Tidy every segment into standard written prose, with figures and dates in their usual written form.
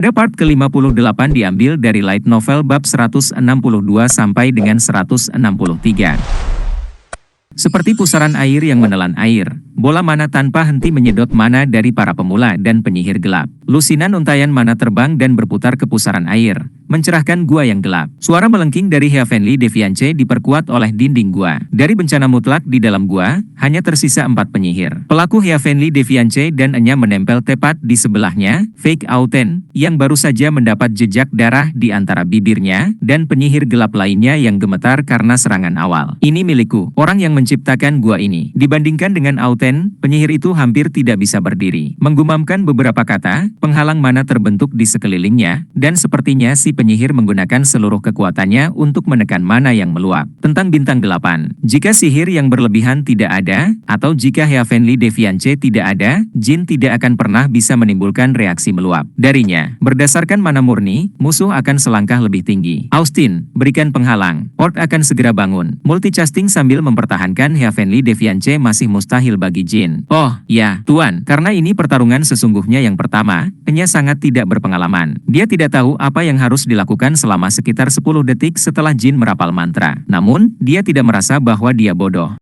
Pada part ke-58 diambil dari light novel bab 162 sampai dengan 163. Seperti pusaran air yang menelan air, bola mana tanpa henti menyedot mana dari para pemula dan penyihir gelap. Lusinan untayan mana terbang dan berputar ke pusaran air, mencerahkan gua yang gelap. Suara melengking dari Heavenly Defiance diperkuat oleh dinding gua. Dari bencana mutlak di dalam gua, hanya tersisa 4 penyihir. Pelaku Heavenly Defiance dan Enya menempel tepat di sebelahnya, Fake Auten, yang baru saja mendapat jejak darah di antara bibirnya, dan penyihir gelap lainnya yang gemetar karena serangan awal. Ini milikku, orang yang menciptakan gua ini. Dibandingkan dengan Auten, penyihir itu hampir tidak bisa berdiri. Menggumamkan beberapa kata, penghalang mana terbentuk di sekelilingnya, dan sepertinya si penyihir menggunakan seluruh kekuatannya untuk menekan mana yang meluap. Tentang bintang 8. Jika sihir yang berlebihan tidak ada, atau jika Heavenly Defiance tidak ada, jin tidak akan pernah bisa menimbulkan reaksi meluap darinya. Berdasarkan mana murni, musuh akan selangkah lebih tinggi. Austin, berikan penghalang. Orc akan segera bangun. Multicasting sambil mempertahankan Heavenly Defiance masih mustahil bagi jin. Oh, ya, Tuan, karena ini pertarungan sesungguhnya yang pertama, Enya sangat tidak berpengalaman. Dia tidak tahu apa yang harus dilakukan selama sekitar 10 detik setelah jin merapal mantra. Namun, dia tidak merasa bahwa dia bodoh.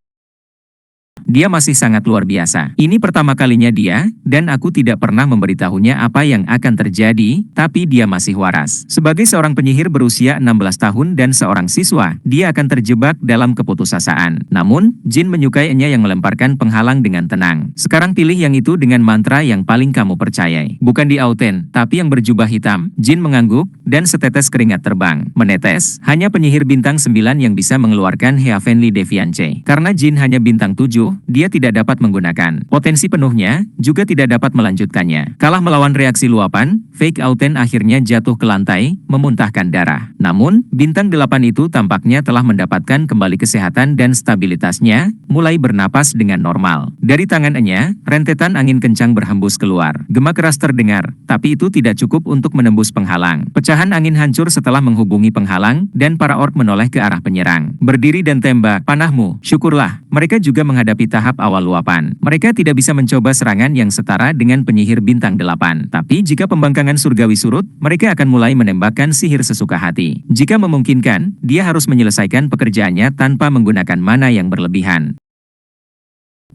Dia masih sangat luar biasa. Ini pertama kalinya dia, dan aku tidak pernah memberitahunya apa yang akan terjadi, tapi dia masih waras. Sebagai seorang penyihir berusia 16 tahun dan seorang siswa, dia akan terjebak dalam keputusasaan. Namun, jin menyukainya yang melemparkan penghalang dengan tenang. Sekarang pilih yang itu dengan mantra yang paling kamu percayai. Bukan di Auten, tapi yang berjubah hitam. Jin mengangguk, dan setetes keringat terbang. Menetes, hanya penyihir bintang 9 yang bisa mengeluarkan Heavenly Defiance. Karena jin hanya bintang 7, dia tidak dapat menggunakan potensi penuhnya, juga tidak dapat melanjutkannya. Kalah melawan reaksi luapan, Fake Auten akhirnya jatuh ke lantai, memuntahkan darah. Namun, bintang 8 itu tampaknya telah mendapatkan kembali kesehatan dan stabilitasnya, mulai bernapas dengan normal. Dari tangannya, rentetan angin kencang berhembus keluar. Gema keras terdengar, tapi itu tidak cukup untuk menembus penghalang. Pecahan angin hancur setelah menghubungi penghalang, dan para orc menoleh ke arah penyerang. Berdiri dan tembak, panahmu, syukurlah. Mereka juga menghadapi tahap awal luapan. Mereka tidak bisa mencoba serangan yang setara dengan penyihir bintang 8. Tapi jika pembangkangan surgawi surut, mereka akan mulai menembakkan sihir sesuka hati. Jika memungkinkan, dia harus menyelesaikan pekerjaannya tanpa menggunakan mana yang berlebihan.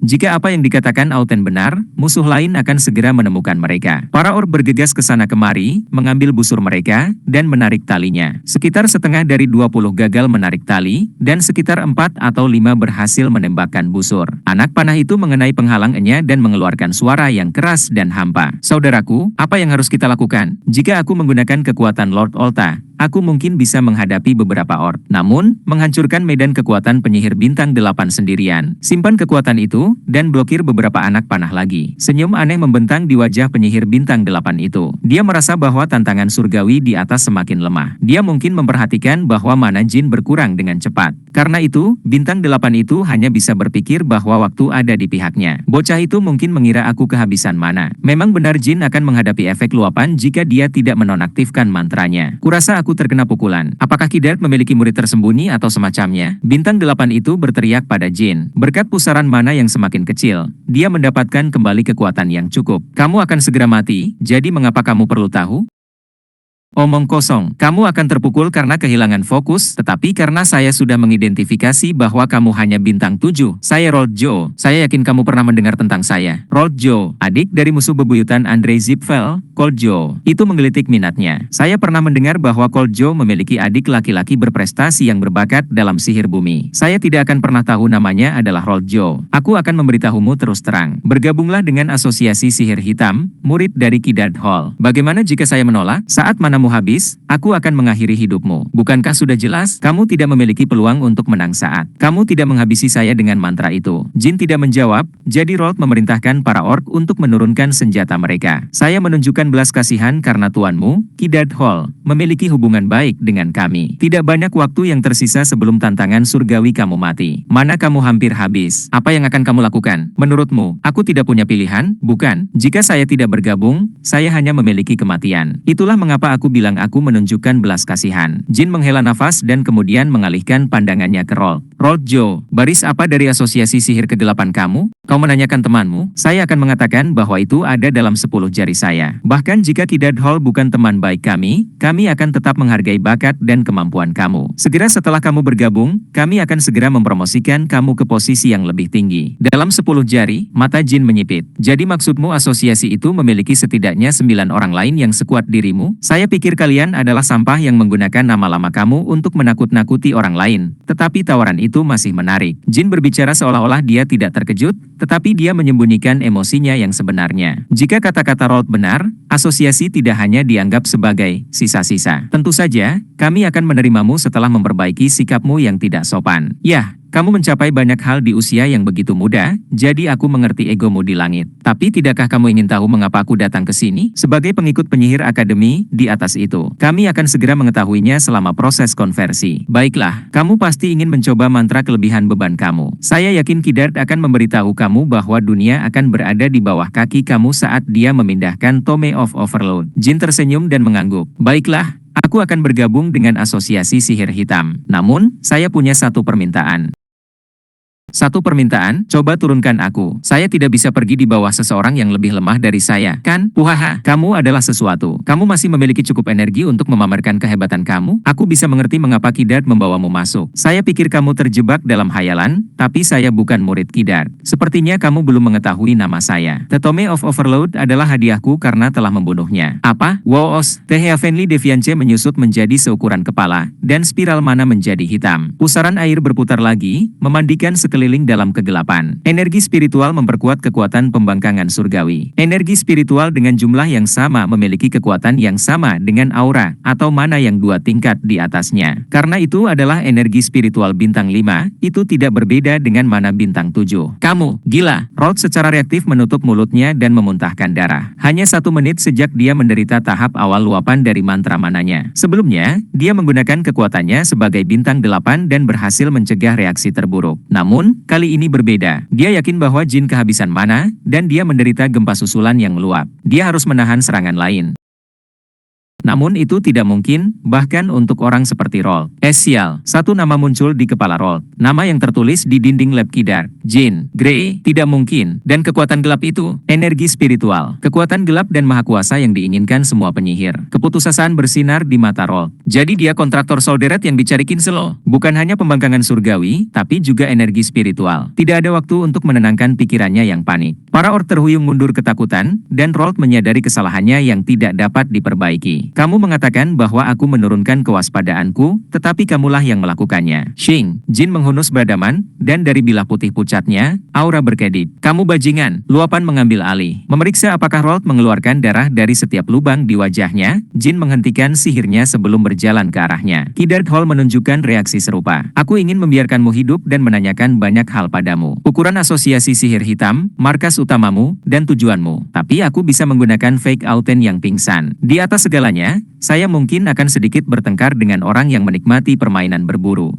Jika apa yang dikatakan Auten benar, musuh lain akan segera menemukan mereka. Para orc bergegas ke sana kemari, mengambil busur mereka, dan menarik talinya. Sekitar setengah dari 20 gagal menarik tali, dan sekitar 4 atau 5 berhasil menembakkan busur. Anak panah itu mengenai penghalangnya dan mengeluarkan suara yang keras dan hampa. Saudaraku, apa yang harus kita lakukan? Jika aku menggunakan kekuatan Lord Olta, aku mungkin bisa menghadapi beberapa orc. Namun, menghancurkan medan kekuatan penyihir bintang 8 sendirian. Simpan kekuatan itu, dan blokir beberapa anak panah lagi. Senyum aneh membentang di wajah penyihir bintang 8 itu. Dia merasa bahwa tantangan surgawi di atas semakin lemah. Dia mungkin memperhatikan bahwa mana jin berkurang dengan cepat. Karena itu, bintang 8 itu hanya bisa berpikir bahwa waktu ada di pihaknya. Bocah itu mungkin mengira aku kehabisan mana. Memang benar jin akan menghadapi efek luapan jika dia tidak menonaktifkan mantranya. Kurasa aku terkena pukulan. Apakah Kidart memiliki murid tersembunyi atau semacamnya? Bintang 8 itu berteriak pada jin. Berkat pusaran mana yang semakin kecil, dia mendapatkan kembali kekuatan yang cukup. Kamu akan segera mati, jadi mengapa kamu perlu tahu? Omong kosong, kamu akan terpukul karena kehilangan fokus, tetapi karena saya sudah mengidentifikasi bahwa kamu hanya bintang 7. Saya Rold Joe. Saya yakin kamu pernah mendengar tentang saya. Rold Joe, adik dari musuh bebuyutan Andre Zipfel, Cold Joe. Itu menggelitik minatnya. Saya pernah mendengar bahwa Cold Joe memiliki adik laki-laki berprestasi yang berbakat dalam sihir bumi. Saya tidak akan pernah tahu namanya adalah Rold Joe. Aku akan memberitahumu terus terang. Bergabunglah dengan Asosiasi Sihir Hitam, murid dari Kidart Hall. Bagaimana jika saya menolak? Saat mana habis, aku akan mengakhiri hidupmu. Bukankah sudah jelas? Kamu tidak memiliki peluang untuk menang saat kamu tidak menghabisi saya dengan mantra itu. Jin tidak menjawab, jadi Rold memerintahkan para orc untuk menurunkan senjata mereka. Saya menunjukkan belas kasihan karena tuanmu, Kidart Hall, memiliki hubungan baik dengan kami. Tidak banyak waktu yang tersisa sebelum tantangan surgawi kamu mati. Mana kamu hampir habis. Apa yang akan kamu lakukan? Menurutmu, aku tidak punya pilihan, bukan? Jika saya tidak bergabung, saya hanya memiliki kematian. Itulah mengapa aku bilang aku menunjukkan belas kasihan. Jin menghela nafas dan kemudian mengalihkan pandangannya ke Rold. Joe, baris apa dari asosiasi sihir kegelapan kamu? Kau menanyakan temanmu, saya akan mengatakan bahwa itu ada dalam 10 jari saya. Bahkan jika Kidart Hall bukan teman baik kami akan tetap menghargai bakat dan kemampuan kamu. Segera setelah kamu bergabung, kami akan segera mempromosikan kamu ke posisi yang lebih tinggi. Dalam 10 jari, mata Jin menyipit. Jadi maksudmu asosiasi itu memiliki setidaknya 9 orang lain yang sekuat dirimu? Saya pikir kalian adalah sampah yang menggunakan nama lama kamu untuk menakut-nakuti orang lain. Tetapi tawaran itu masih menarik. Jin berbicara seolah-olah dia tidak terkejut, tetapi dia menyembunyikan emosinya yang sebenarnya. Jika kata-kata Rold benar, asosiasi tidak hanya dianggap sebagai sisa-sisa. Tentu saja, kami akan menerimamu setelah memperbaiki sikapmu yang tidak sopan. Yah, kamu mencapai banyak hal di usia yang begitu muda, jadi aku mengerti egomu di langit. Tapi tidakkah kamu ingin tahu mengapa aku datang ke sini? Sebagai pengikut penyihir akademi, di atas itu, kami akan segera mengetahuinya selama proses konversi. Baiklah, kamu pasti ingin mencoba mantra kelebihan beban kamu. Saya yakin Kidart akan memberitahu kamu bahwa dunia akan berada di bawah kaki kamu saat dia memindahkan Tome of Overload. Jin tersenyum dan mengangguk. Baiklah, aku akan bergabung dengan asosiasi sihir hitam. Namun, saya punya satu permintaan. Satu permintaan, coba turunkan aku. Saya tidak bisa pergi di bawah seseorang yang lebih lemah dari saya, kan? Puhaha, kamu adalah sesuatu. Kamu masih memiliki cukup energi untuk memamerkan kehebatan kamu? Aku bisa mengerti mengapa Kidart membawamu masuk. Saya pikir kamu terjebak dalam hayalan, tapi saya bukan murid Kidart. Sepertinya kamu belum mengetahui nama saya. The Tome of Overload adalah hadiahku karena telah membunuhnya. Apa? Woos, The Heavenly Deviance menyusut menjadi seukuran kepala, dan spiral mana menjadi hitam. Pusaran air berputar lagi, memandikan sekeliling dalam kegelapan. Energi spiritual memperkuat kekuatan pembangkangan surgawi. Energi spiritual dengan jumlah yang sama memiliki kekuatan yang sama dengan aura, atau mana yang 2 tingkat di atasnya. Karena itu adalah energi spiritual bintang 5, itu tidak berbeda dengan mana bintang 7. Kamu, gila. Rold secara reaktif menutup mulutnya dan memuntahkan darah. Hanya 1 menit sejak dia menderita tahap awal luapan dari mantra mananya. Sebelumnya, dia menggunakan kekuatannya sebagai bintang 8 dan berhasil mencegah reaksi terburuk. Namun, kali ini berbeda. Dia yakin bahwa Jin kehabisan mana, dan dia menderita gempa susulan yang meluap. Dia harus menahan serangan lain. Namun itu tidak mungkin, bahkan untuk orang seperti Rold. Sial, satu nama muncul di kepala Rold. Nama yang tertulis di dinding lab Kidart. Jin Grey, tidak mungkin. Dan kekuatan gelap itu, energi spiritual. Kekuatan gelap dan maha kuasa yang diinginkan semua penyihir. Keputusasaan bersinar di mata Rold. Jadi dia kontraktor Solderet yang dicari Kinselo. Bukan hanya pembangkangan surgawi, tapi juga energi spiritual. Tidak ada waktu untuk menenangkan pikirannya yang panik. Para orc terhuyung mundur ketakutan, dan Rold menyadari kesalahannya yang tidak dapat diperbaiki. Kamu mengatakan bahwa aku menurunkan kewaspadaanku, tetapi kamulah yang melakukannya. Shing, Jin menghunus beradaman, dan dari bilah putih pucatnya, aura berkedip. Kamu bajingan, luapan mengambil alih. Memeriksa apakah Rold mengeluarkan darah dari setiap lubang di wajahnya, Jin menghentikan sihirnya sebelum berjalan ke arahnya. Kidart Hall menunjukkan reaksi serupa. Aku ingin membiarkanmu hidup dan menanyakan banyak hal padamu. Ukuran asosiasi sihir hitam, markas utamamu, dan tujuanmu. Tapi aku bisa menggunakan fake Auten yang pingsan. Di atas segalanya, saya mungkin akan sedikit bertengkar dengan orang yang menikmati permainan berburu.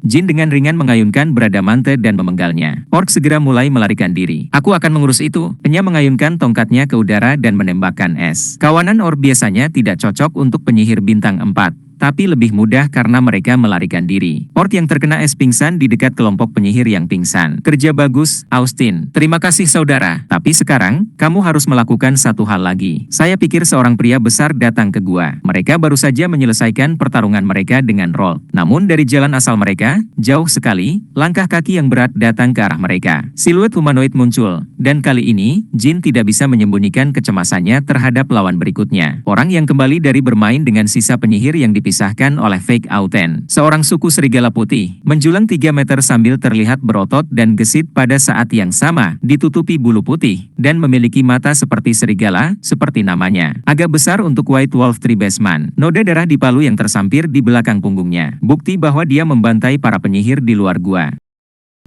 Jin dengan ringan mengayunkan beradamante dan memenggalnya. Orc segera mulai melarikan diri. Aku akan mengurus itu. Enya mengayunkan tongkatnya ke udara dan menembakkan es. Kawanan orc biasanya tidak cocok untuk penyihir bintang 4. Tapi lebih mudah karena mereka melarikan diri. Orc yang terkena es pingsan di dekat kelompok penyihir yang pingsan. Kerja bagus, Austin. Terima kasih saudara. Tapi sekarang, kamu harus melakukan satu hal lagi. Saya pikir seorang pria besar datang ke gua. Mereka baru saja menyelesaikan pertarungan mereka dengan Rold. Namun dari jalan asal mereka, jauh sekali, langkah kaki yang berat datang ke arah mereka. Siluet humanoid muncul. Dan kali ini, Jin tidak bisa menyembunyikan kecemasannya terhadap lawan berikutnya. Orang yang kembali dari bermain dengan sisa penyihir yang dipisahkan oleh fake Auten. Seorang suku serigala putih, menjulang 3 meter sambil terlihat berotot dan gesit pada saat yang sama, ditutupi bulu putih, dan memiliki mata seperti serigala, seperti namanya. Agak besar untuk White Wolf Tribesman. Noda darah di palu yang tersampir di belakang punggungnya. Bukti bahwa dia membantai para penyihir di luar gua.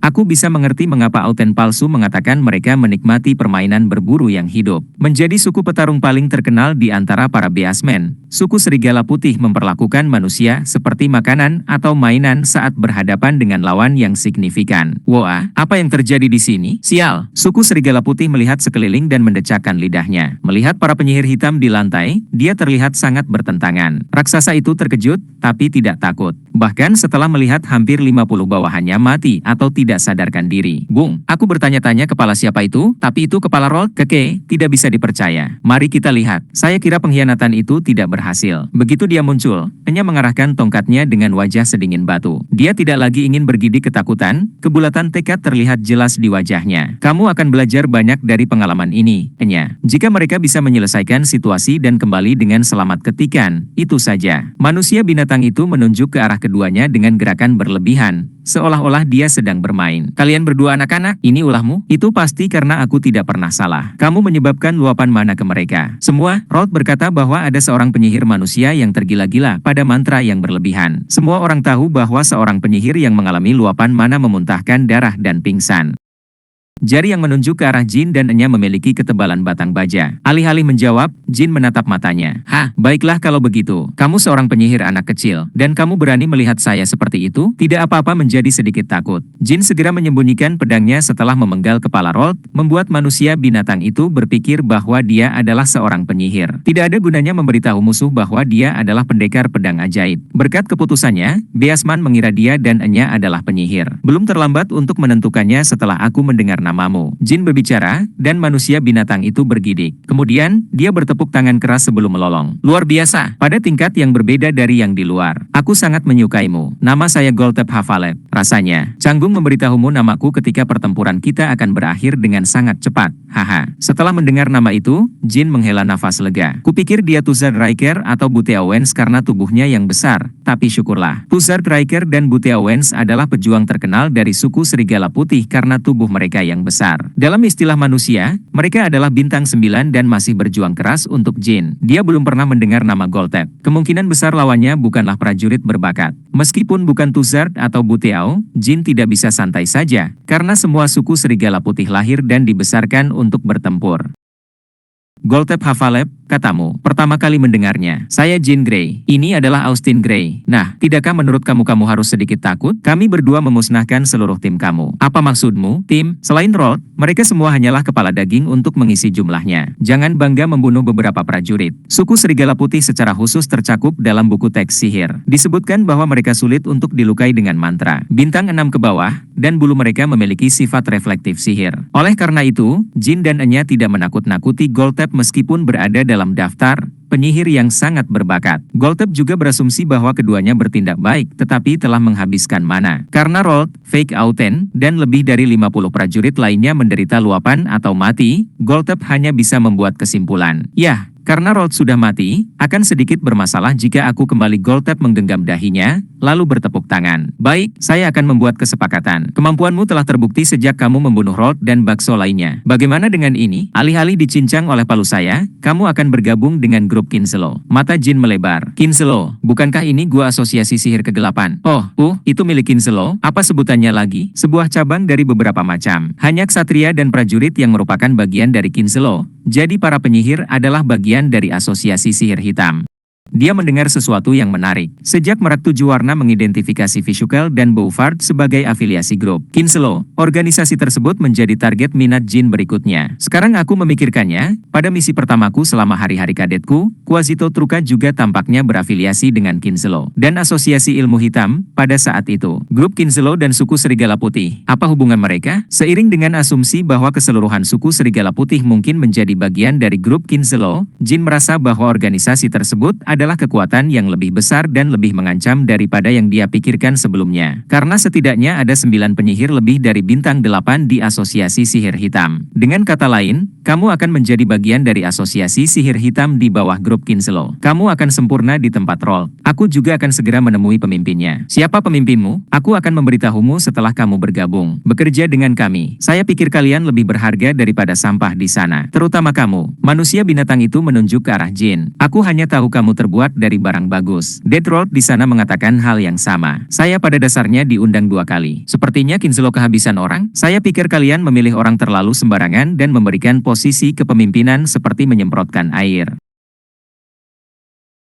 Aku bisa mengerti mengapa Auten palsu mengatakan mereka menikmati permainan berburu yang hidup. Menjadi suku petarung paling terkenal di antara para Beastmen, suku Serigala Putih memperlakukan manusia seperti makanan atau mainan saat berhadapan dengan lawan yang signifikan. Wah, apa yang terjadi di sini? Sial! Suku Serigala Putih melihat sekeliling dan mendecakkan lidahnya. Melihat para penyihir hitam di lantai, dia terlihat sangat bertentangan. Raksasa itu terkejut, tapi tidak takut. Bahkan setelah melihat hampir 50 bawahannya mati atau tidak sadarkan diri. Bung, aku bertanya-tanya kepala siapa itu, tapi itu kepala Rold. Keke, tidak bisa dipercaya. Mari kita lihat. Saya kira pengkhianatan itu tidak berhasil. Begitu dia muncul, Enya mengarahkan tongkatnya dengan wajah sedingin batu. Dia tidak lagi ingin bergidik ketakutan, kebulatan tekad terlihat jelas di wajahnya. Kamu akan belajar banyak dari pengalaman ini, Enya. Jika mereka bisa menyelesaikan situasi dan kembali dengan selamat ketikan, itu saja. Manusia binatang itu menunjuk ke arah keduanya dengan gerakan berlebihan, seolah-olah dia sedang bermain. Kalian berdua anak-anak, ini ulahmu? Itu pasti karena aku tidak pernah salah. Kamu menyebabkan luapan mana ke mereka. Semua, Rold berkata bahwa ada seorang penyihir manusia yang tergila-gila pada mantra yang berlebihan. Semua orang tahu bahwa seorang penyihir yang mengalami luapan mana memuntahkan darah dan pingsan. Jari yang menunjuk ke arah Jin dan Enya memiliki ketebalan batang baja. Alih-alih menjawab, Jin menatap matanya. Hah, baiklah kalau begitu. Kamu seorang penyihir anak kecil, dan kamu berani melihat saya seperti itu? Tidak apa-apa menjadi sedikit takut. Jin segera menyembunyikan pedangnya setelah memenggal kepala Rold, membuat manusia binatang itu berpikir bahwa dia adalah seorang penyihir. Tidak ada gunanya memberitahu musuh bahwa dia adalah pendekar pedang ajaib. Berkat keputusannya, Beastman mengira dia dan Enya adalah penyihir. Belum terlambat untuk menentukannya setelah aku mendengar namamu. Jin berbicara, dan manusia binatang itu bergidik. Kemudian, dia bertepuk tangan keras sebelum melolong. Luar biasa, pada tingkat yang berbeda dari yang di luar. Aku sangat menyukaimu. Nama saya Goltep Hafalet. Rasanya, canggung memberitahumu namaku ketika pertempuran kita akan berakhir dengan sangat cepat. Haha. Setelah mendengar nama itu, Jin menghela nafas lega. Kupikir dia Tuzard Riker atau Buteawens karena tubuhnya yang besar. Tapi syukurlah. Tuzard Riker dan Buteawens adalah pejuang terkenal dari suku Serigala Putih karena tubuh mereka yang besar. Dalam istilah manusia, mereka adalah bintang 9 dan masih berjuang keras untuk Jin. Dia belum pernah mendengar nama Goltep. Kemungkinan besar lawannya bukanlah prajurit berbakat. Meskipun bukan Tuzard atau Buteau, Jin tidak bisa santai saja, karena semua suku Serigala Putih lahir dan dibesarkan untuk bertempur. Goltep Hafalet, katamu, pertama kali mendengarnya. Saya Jean Grey. Ini adalah Austin Grey. Nah, tidakkah menurut kamu harus sedikit takut? Kami berdua memusnahkan seluruh tim kamu. Apa maksudmu, tim? Selain Rold, mereka semua hanyalah kepala daging untuk mengisi jumlahnya. Jangan bangga membunuh beberapa prajurit. Suku Serigala Putih secara khusus tercakup dalam buku teks sihir. Disebutkan bahwa mereka sulit untuk dilukai dengan mantra. Bintang 6 ke bawah, dan bulu mereka memiliki sifat reflektif sihir. Oleh karena itu, Jin dan Enya tidak menakut-nakuti Goltep meskipun berada dalam daftar penyihir yang sangat berbakat. Goltep juga berasumsi bahwa keduanya bertindak baik, tetapi telah menghabiskan mana. Karena Rold, Fake Auten, dan lebih dari 50 prajurit lainnya menderita luapan atau mati, Goltep hanya bisa membuat kesimpulan. Yah, karena Rold sudah mati, akan sedikit bermasalah jika aku kembali. Goltep menggenggam dahinya, lalu bertepuk tangan. Baik, saya akan membuat kesepakatan. Kemampuanmu telah terbukti sejak kamu membunuh Rold dan bakso lainnya. Bagaimana dengan ini? Alih-alih dicincang oleh palu saya, kamu akan bergabung dengan grup Kinselo. Mata Jin melebar. Kinselo, bukankah ini gua asosiasi sihir kegelapan? Oh, itu milik Kinselo? Apa sebutannya lagi? Sebuah cabang dari beberapa macam. Hanya ksatria dan prajurit yang merupakan bagian dari Kinselo. Jadi para penyihir adalah bagian dari asosiasi sihir hitam. Dia mendengar sesuatu yang menarik. Sejak Merak Tujuh Warna mengidentifikasi Visukel dan Bouvard sebagai afiliasi grup Kinselo, organisasi tersebut menjadi target minat Jin berikutnya. Sekarang aku memikirkannya, pada misi pertamaku selama hari-hari kadetku, Quasito Truca juga tampaknya berafiliasi dengan Kinselo dan asosiasi ilmu hitam. Pada saat itu, grup Kinselo dan suku Serigala Putih. Apa hubungan mereka? Seiring dengan asumsi bahwa keseluruhan suku Serigala Putih mungkin menjadi bagian dari grup Kinselo, Jin merasa bahwa organisasi tersebut adalah kekuatan yang lebih besar dan lebih mengancam daripada yang dia pikirkan sebelumnya. Karena setidaknya ada 9 penyihir lebih dari bintang 8 di asosiasi sihir hitam. Dengan kata lain, kamu akan menjadi bagian dari asosiasi sihir hitam di bawah grup Kinselo. Kamu akan sempurna di tempat role. Aku juga akan segera menemui pemimpinnya. Siapa pemimpinmu? Aku akan memberitahumu setelah kamu bergabung. Bekerja dengan kami. Saya pikir kalian lebih berharga daripada sampah di sana. Terutama kamu. Manusia binatang itu menunjuk ke arah Jin. Aku hanya tahu kamu terbuat dari barang bagus. Deathroot di sana mengatakan hal yang sama. Saya pada dasarnya diundang 2 kali. Sepertinya Kinselo kehabisan orang. Saya pikir kalian memilih orang terlalu sembarangan dan memberikan posisi kepemimpinan seperti menyemprotkan air.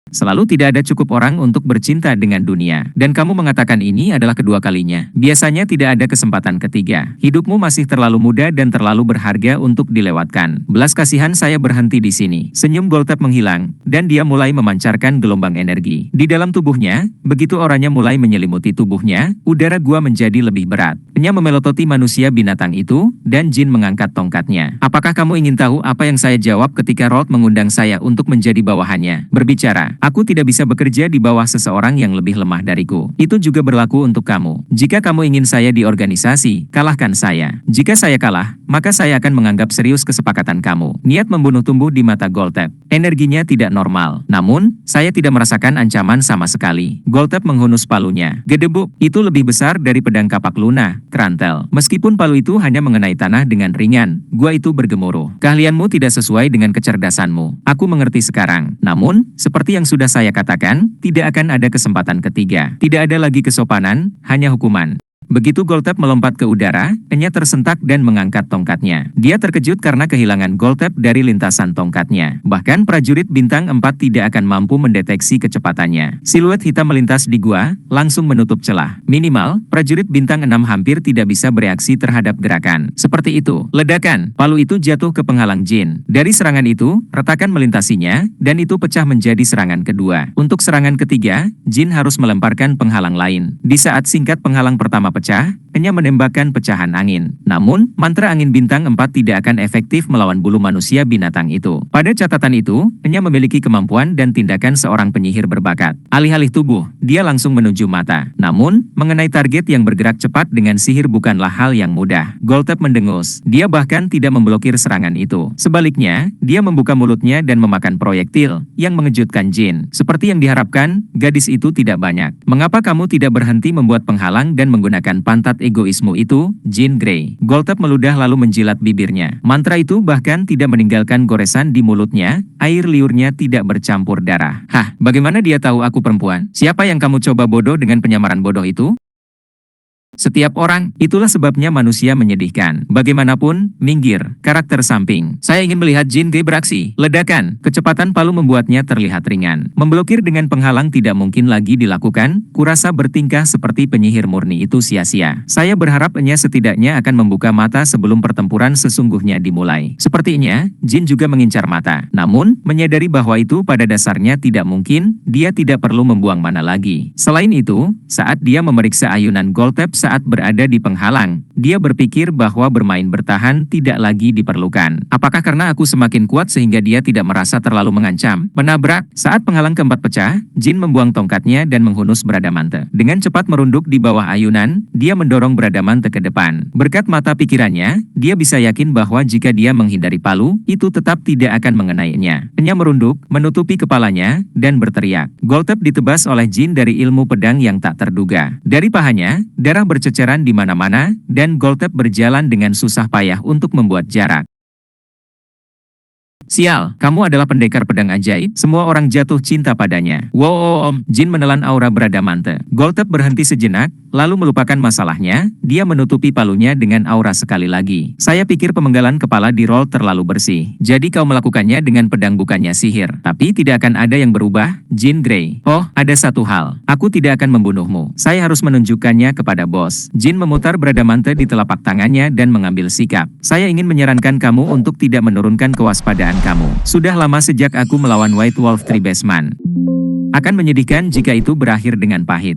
Selalu tidak ada cukup orang untuk bercinta dengan dunia. Dan kamu mengatakan ini adalah kedua kalinya. Biasanya tidak ada kesempatan ketiga. Hidupmu masih terlalu muda dan terlalu berharga untuk dilewatkan. Belas kasihan saya berhenti di sini. Senyum Goltep menghilang, dan dia mulai memancarkan gelombang energi. Di dalam tubuhnya, begitu auranya mulai menyelimuti tubuhnya, udara gua menjadi lebih berat. Nya memelototi manusia binatang itu, dan Jin mengangkat tongkatnya. Apakah kamu ingin tahu apa yang saya jawab ketika Roth mengundang saya untuk menjadi bawahannya? Berbicara. Aku tidak bisa bekerja di bawah seseorang yang lebih lemah dariku. Itu juga berlaku untuk kamu. Jika kamu ingin saya di organisasi, kalahkan saya. Jika saya kalah, maka saya akan menganggap serius kesepakatan kamu. Niat membunuh tumbuh di mata Goltep. Energinya tidak normal. Namun, saya tidak merasakan ancaman sama sekali. Goltep menghunus palunya. Gedebuk, itu lebih besar dari pedang kapak Luna, Krantel. Meskipun palu itu hanya mengenai tanah dengan ringan, gua itu bergemuruh. Keahlianmu tidak sesuai dengan kecerdasanmu. Aku mengerti sekarang. Namun, seperti yang sudah saya katakan, tidak akan ada kesempatan ketiga. Tidak ada lagi kesopanan, hanya hukuman. Begitu Goltep melompat ke udara, Enya tersentak dan mengangkat tongkatnya. Dia terkejut karena kehilangan Goltep dari lintasan tongkatnya. Bahkan prajurit bintang 4 tidak akan mampu mendeteksi kecepatannya. Siluet hitam melintas di gua, langsung menutup celah. Minimal, prajurit bintang 6 hampir tidak bisa bereaksi terhadap gerakan. Seperti itu, ledakan, palu itu jatuh ke penghalang Jin. Dari serangan itu, retakan melintasinya, dan itu pecah menjadi serangan kedua. Untuk serangan ketiga, Jin harus melemparkan penghalang lain. Di saat singkat penghalang pertama pecah, Enya menembakkan pecahan angin. Namun, mantra angin bintang 4 tidak akan efektif melawan bulu manusia binatang itu. Pada catatan itu, Enya memiliki kemampuan dan tindakan seorang penyihir berbakat. Alih-alih tubuh, dia langsung menuju mata. Namun, mengenai target yang bergerak cepat dengan sihir bukanlah hal yang mudah. Goltep mendengus. Dia bahkan tidak memblokir serangan itu. Sebaliknya, dia membuka mulutnya dan memakan proyektil yang mengejutkan Jin. Seperti yang diharapkan, gadis itu tidak banyak. Mengapa kamu tidak berhenti membuat penghalang dan menggunakan pantat egoismu itu, Jin Grey? Goltep meludah lalu menjilat bibirnya. Mantra itu bahkan tidak meninggalkan goresan di mulutnya, air liurnya tidak bercampur darah. Hah, bagaimana dia tahu aku perempuan? Siapa yang kamu coba bodoh dengan penyamaran bodoh itu? Setiap orang, itulah sebabnya manusia menyedihkan. Bagaimanapun, minggir, karakter samping. Saya ingin melihat Jin Grey beraksi. Ledakan, kecepatan palu membuatnya terlihat ringan. Memblokir dengan penghalang tidak mungkin lagi dilakukan, kurasa bertingkah seperti penyihir murni itu sia-sia. Saya berharap Enya setidaknya akan membuka mata sebelum pertempuran sesungguhnya dimulai. Sepertinya, Jin juga mengincar mata. Namun, menyadari bahwa itu pada dasarnya tidak mungkin, dia tidak perlu membuang mana lagi. Selain itu, saat dia memeriksa ayunan Goltep saat berada di penghalang, dia berpikir bahwa bermain bertahan tidak lagi diperlukan. Apakah karena aku semakin kuat sehingga dia tidak merasa terlalu mengancam? Menabrak, saat penghalang keempat pecah, Jin membuang tongkatnya dan menghunus Bradamante. Dengan cepat merunduk di bawah ayunan, dia mendorong Bradamante ke depan. Berkat mata pikirannya, dia bisa yakin bahwa jika dia menghindari palu, itu tetap tidak akan mengenainya. Enya merunduk, menutupi kepalanya, dan berteriak. Goltep ditebas oleh Jin dari ilmu pedang yang tak terduga. Dari pahanya, darah berceceran di mana-mana, dan Goltep berjalan dengan susah payah untuk membuat jarak. Sial, kamu adalah pendekar pedang ajaib. Semua orang jatuh cinta padanya. Wow, Jin menelan aura Bradamante. Goltep berhenti sejenak, lalu melupakan masalahnya. Dia menutupi palunya dengan aura sekali lagi. Saya pikir pemenggalan kepala di roll terlalu bersih. Jadi kau melakukannya dengan pedang bukannya sihir. Tapi tidak akan ada yang berubah, Jin Grey. Oh, ada satu hal. Aku tidak akan membunuhmu. Saya harus menunjukkannya kepada bos. Jin memutar Bradamante di telapak tangannya dan mengambil sikap. Saya ingin menyarankan kamu untuk tidak menurunkan kewaspadaan kamu. Sudah lama sejak aku melawan White Wolf Tribesman. Akan menyedihkan jika itu berakhir dengan pahit.